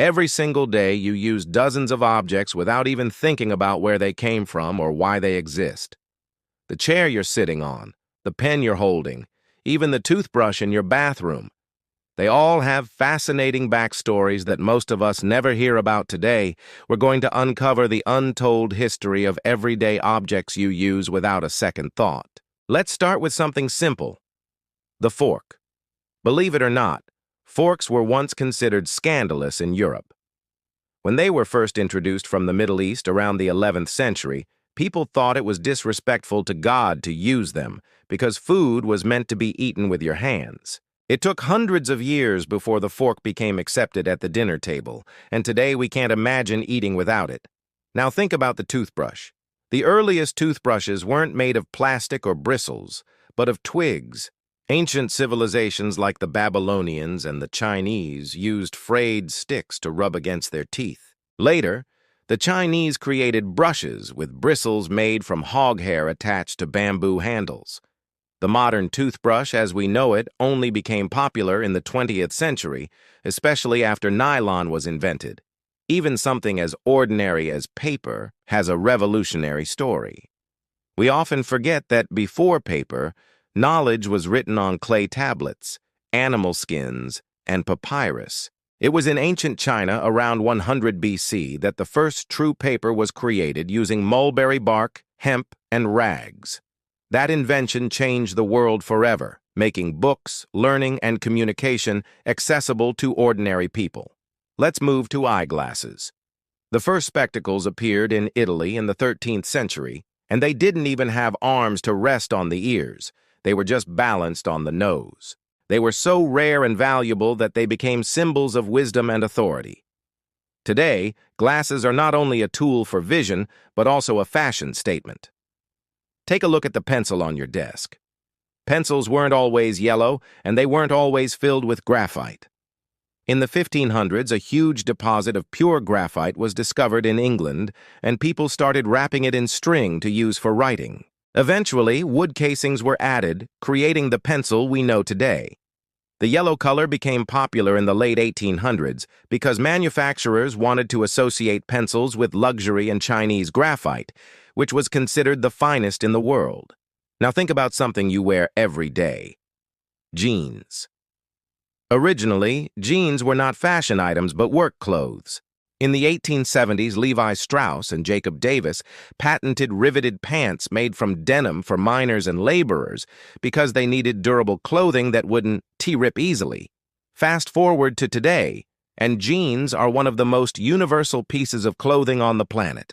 Every single day, you use dozens of objects without even thinking about where they came from or why they exist. The chair you're sitting on, the pen you're holding, even the toothbrush in your bathroom. They all have fascinating backstories that most of us never hear about today. We're going to uncover the untold history of everyday objects you use without a second thought. Let's start with something simple: the fork. Believe it or not, forks were once considered scandalous in Europe. When they were first introduced from the Middle East around the 11th century, people thought it was disrespectful to God to use them because food was meant to be eaten with your hands. It took hundreds of years before the fork became accepted at the dinner table, and today we can't imagine eating without it. Now think about the toothbrush. The earliest toothbrushes weren't made of plastic or bristles, but of twigs. Ancient civilizations like the Babylonians and the Chinese used frayed sticks to rub against their teeth. Later, the Chinese created brushes with bristles made from hog hair attached to bamboo handles. The modern toothbrush, as we know it, only became popular in the 20th century, especially after nylon was invented. Even something as ordinary as paper has a revolutionary story. We often forget that before paper, knowledge was written on clay tablets, animal skins, and papyrus. It was in ancient China around 100 BC that the first true paper was created using mulberry bark, hemp, and rags. That invention changed the world forever, making books, learning, and communication accessible to ordinary people. Let's move to eyeglasses. The first spectacles appeared in Italy in the 13th century, and they didn't even have arms to rest on the ears. They were just balanced on the nose. They were so rare and valuable that they became symbols of wisdom and authority. Today, glasses are not only a tool for vision, but also a fashion statement. Take a look at the pencil on your desk. Pencils weren't always yellow, and they weren't always filled with graphite. In the 1500s, a huge deposit of pure graphite was discovered in England, and people started wrapping it in string to use for writing. Eventually, wood casings were added, creating the pencil we know today. The yellow color became popular in the late 1800s because manufacturers wanted to associate pencils with luxury and Chinese graphite, which was considered the finest in the world. Now think about something you wear every day: jeans. Originally, jeans were not fashion items but work clothes. In the 1870s, Levi Strauss and Jacob Davis patented riveted pants made from denim for miners and laborers because they needed durable clothing that wouldn't rip easily. Fast forward to today, and jeans are one of the most universal pieces of clothing on the planet.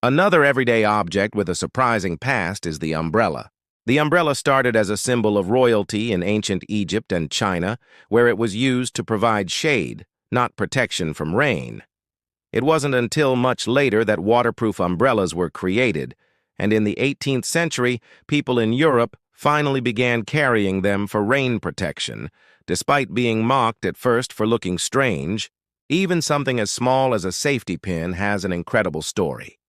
Another everyday object with a surprising past is the umbrella. The umbrella started as a symbol of royalty in ancient Egypt and China, where it was used to provide shade, not protection from rain. It wasn't until much later that waterproof umbrellas were created, and in the 18th century, people in Europe finally began carrying them for rain protection, despite being mocked at first for looking strange. Even something as small as a safety pin has an incredible story.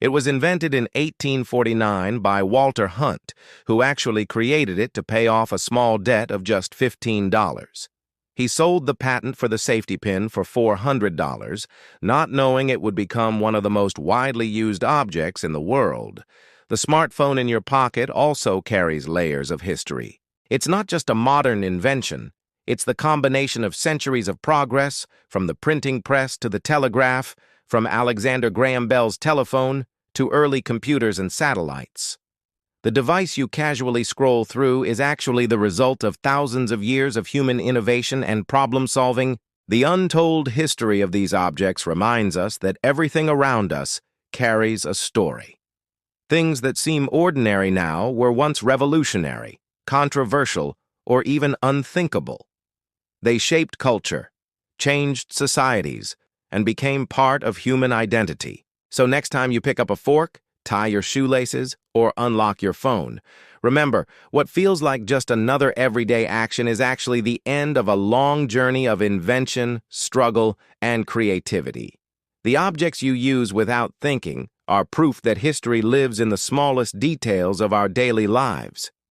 It was invented in 1849 by Walter Hunt, who actually created it to pay off a small debt of just $15. He sold the patent for the safety pin for $400, not knowing it would become one of the most widely used objects in the world. The smartphone in your pocket also carries layers of history. It's not just a modern invention. It's the combination of centuries of progress, from the printing press to the telegraph, from Alexander Graham Bell's telephone to early computers and satellites. The device you casually scroll through is actually the result of thousands of years of human innovation and problem-solving. The untold history of these objects reminds us that everything around us carries a story. Things that seem ordinary now were once revolutionary, controversial, or even unthinkable. They shaped culture, changed societies, and became part of human identity. So next time you pick up a fork, tie your shoelaces, or unlock your phone, remember, what feels like just another everyday action is actually the end of a long journey of invention, struggle, and creativity. The objects you use without thinking are proof that history lives in the smallest details of our daily lives.